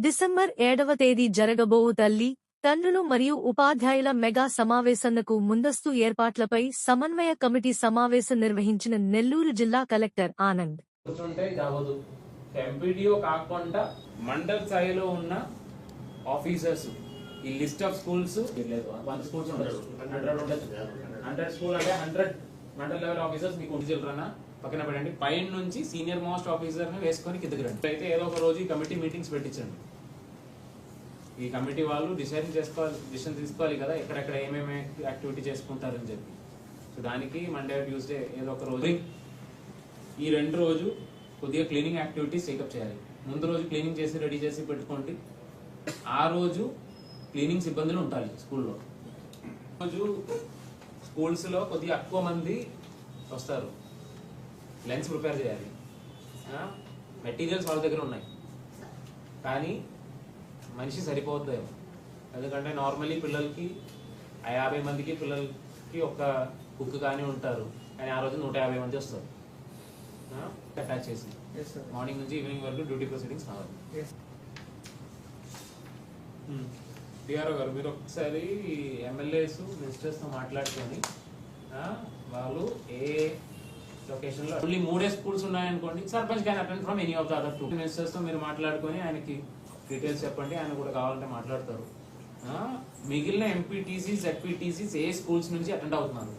December 7వ తేదీ జరగబోవు తల్లి, తండ్రులు మరియు ఉపాధ్యాయుల మెగా సమావేశంకు ముందస్తు ఏర్పాట్లపై సమన్వయ కమిటీ సమావేశం నిర్వహించిన నెల్లూరు జిల్లా కలెక్టర్ ఆనంద్. ఎంపీడీఓ కాకుండా మండల స్థాయిలో ఉన్న ఆఫీసర్స్ ఈ లిస్ట్ ఆఫ్ స్కూల్స్ 100 స్కూల్స్ ఉండొచ్చు, 100 స్కూల్ అంటే 100 మండల్ లెవెల్ ఆఫీసర్స్ మీకు ఉండి చిల్డ్రన్ పక్కన పెట్టండి. పైన నుంచి సీనియర్ మోస్ట్ ఆఫీసర్ ని వేసుకొని కిందకి రండి. అయితే ఏదో ఒక రోజు ఈ కమిటీ మీటింగ్స్ పెట్టించండి. ఈ కమిటీ వాళ్ళు డిసిషన్ తీసుకోవాలి కదా, ఎక్కడెక్కడ ఏమేమి యాక్టివిటీ చేసుకుంటారని చెప్పి. సో దానికి మండే ట్యూస్డే ఏదో ఒక రోజు ఈ 2 రోజు కొద్దిగా క్లీనింగ్ యాక్టివిటీస్ టేకప్ చేయాలి. ముందు రోజు క్లీనింగ్ చేసి రెడీ చేసి పెట్టుకోండి. ఆ రోజు క్లీనింగ్ సిబ్బందులు ఉంటాయి స్కూల్లో. రోజు స్కూల్స్లో కొద్దిగా ఎక్కువ మంది వస్తారు, లెన్స్ ప్రిపేర్ చేయాలి. మెటీరియల్స్ వాళ్ళ దగ్గర ఉన్నాయి కానీ మనిషి సరిపోద్దేమో. ఎందుకంటే నార్మల్లీ పిల్లలకి 50 మందికి పిల్లలకి ఒక కుక్ కానీ ఉంటారు, కానీ ఆ రోజు 150 మంది వస్తారు. అటాచ్ చేసి మార్నింగ్ నుంచి ఈవినింగ్ వరకు డ్యూటీ ప్రొసీడింగ్స్ కావాలి. డిఆర్ఓ గారు మీరు ఒకసారి ఎమ్మెల్యేస్ మినిస్టర్స్తో మాట్లాడుకొని వాళ్ళు ఏ లొకేషన్లో ఓన్లీ 3 స్కూల్స్ ఉన్నాయనుకోండి, sarpanch can attend from any of the other 2 మినిస్టర్స్తో మీరు మాట్లాడుకొని ఆయనకి డీటెయిల్స్ చెప్పండి, ఆయన కూడా కావాలంటే మాట్లాడతారు. మిగిలిన ఎంపీటీసీ జెడ్పీటీసీస్ ఏ స్కూల్స్ నుంచి అటెండ్ అవుతున్నారు